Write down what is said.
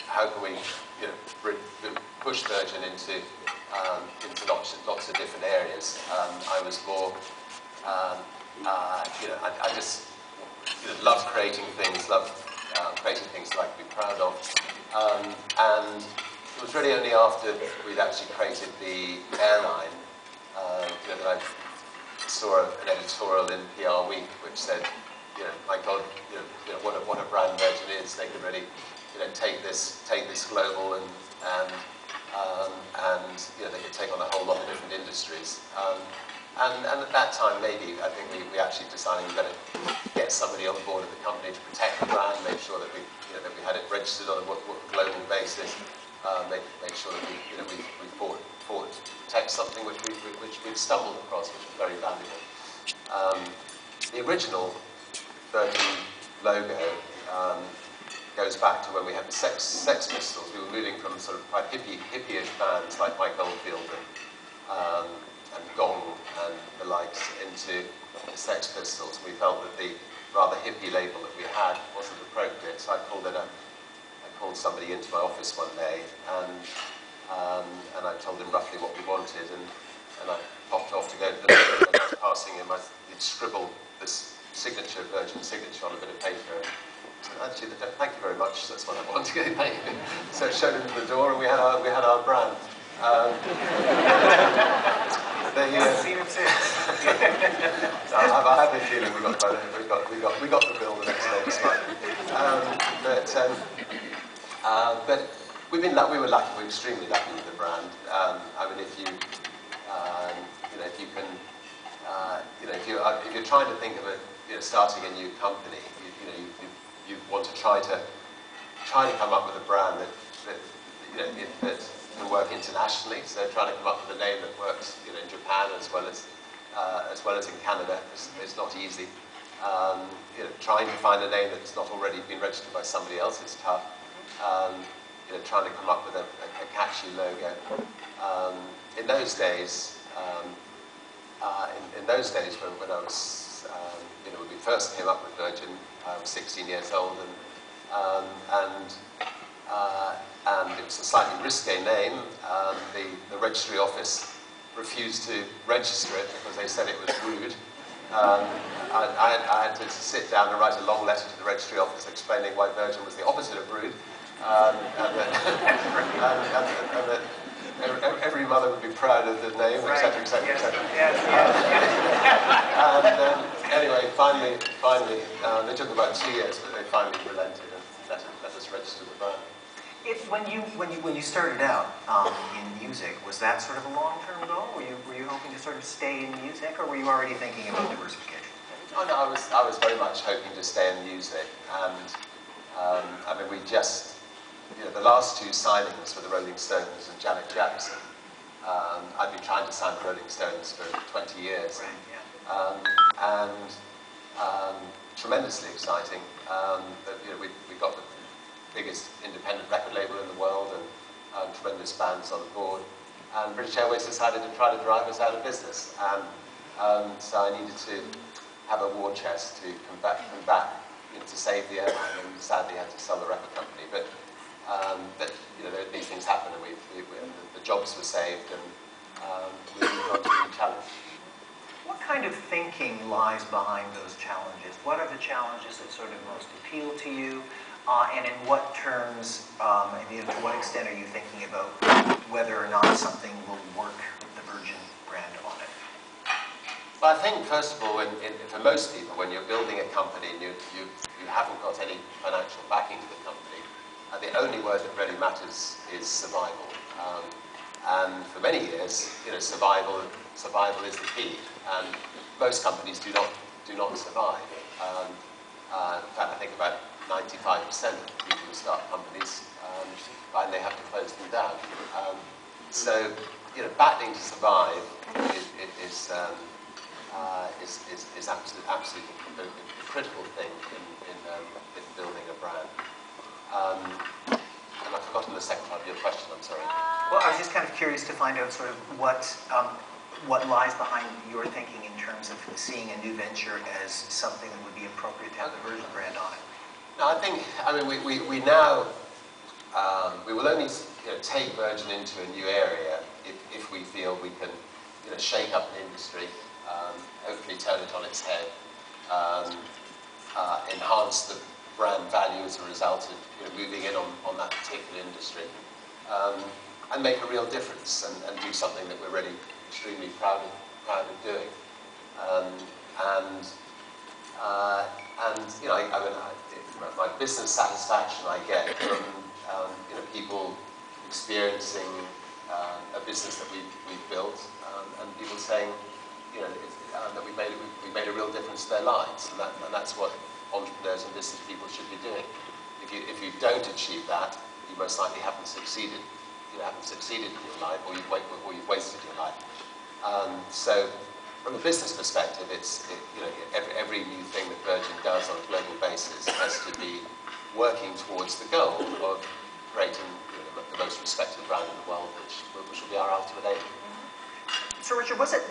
how can we you know, push Virgin into lots of different areas. I was more, you know, I just love creating things, love creating things that I could be proud of. And it was really only after we'd actually created the airline you know, that I saw an editorial in PR Week which said, you know, my God, you know what a brand Virgin is. They could really, you know, take this global and you know, they could take on a whole lot of different industries. And at that time, maybe, I think we actually decided we were going to get somebody on board of the company to protect the brand, make sure that we had it registered on a global basis, make sure that we fought to protect something which we'd stumbled across, which was very valuable. The original Virgin logo goes back to when we had the Sex Pistols. We were moving from sort of quite hippie-ish bands like Mike Oldfield and Gong and the likes into the Sex Pistols. We felt that the rather hippie label that we had wasn't appropriate, so I called somebody into my office one day and I told him roughly what we wanted, and I popped off to go to the label, and I was passing him, he'd scribbled this signature, Virgin signature, on a bit of paper. Actually, thank you very much. That's what I want to get paid. So I showed him the door, and we had our brand. So I have a feeling we got the bill the next day. It's fine. But we were lucky. We were extremely lucky with the brand. I mean, if you're trying to think of starting a new company, you want to try to come up with a brand that can work internationally. So trying to come up with a name that works in Japan as well as in Canada is not easy. Trying to find a name that's not already been registered by somebody else is tough. Trying to come up with a catchy logo. In those days, when I was, when we first came up with Virgin, I was 16 years old, and it was a slightly risque name. The registry office refused to register it because they said it was rude. I had to sit down and write a long letter to the registry office explaining why Virgin was the opposite of rude, and that every mother would be proud of the name, etc., etc., etc. And anyway, finally, they took about 2 years, but they finally relented and let us register the brand. When you started out in music, was that sort of a long-term goal? Were you hoping to sort of stay in music, or were you already thinking about diversification? Oh no, I was very much hoping to stay in music, and I mean, we just, the last two signings were the Rolling Stones and Janet Jackson. I've been trying to sign the Rolling Stones for 20 years, and tremendously exciting. We got the biggest independent record label in the world, and tremendous bands on board. And British Airways decided to try to drive us out of business, and so I needed to have a war chest to come back to save the airline, and sadly had to sell the record company. But these things happen, and the jobs were saved, and we moved on to a new challenge. What kind of thinking lies behind those challenges? What are the challenges that sort of most appeal to you? And in what terms, to what extent are you thinking about whether or not something will work with the Virgin brand on it? Well, I think, first of all, for most people, when you're building a company and you haven't got any financial backing to the company, the only word that really matters is survival. And for many years, survival is the key. And most companies do not survive. In fact, I think about 95% of people who start companies find they have to close them down. So, battling to survive is absolutely a critical thing in building a brand. And I've forgotten the second part of your question. I'm sorry. Well, I was just kind of curious to find out sort of what lies behind your thinking in terms of seeing a new venture as something that would be appropriate to have the Virgin brand on it. No, I mean, we now we will only take Virgin into a new area if we feel we can shake up an industry, hopefully turn it on its head, enhance the brand value as a result of moving in on that particular industry, and make a real difference and do something that we're really extremely proud of doing. My business satisfaction I get from people experiencing a business that we've built, and people saying that we made a real difference to their lives, and that's what entrepreneurs and business people should be doing. If you don't achieve that, you most likely haven't succeeded. You haven't succeeded in your life, or you've wasted your life. So, from a business perspective, every new thing that Virgin does on a global basis has to be working towards the goal of creating the most respected brand in the world, which will be our ultimate aim. So, Richard, was it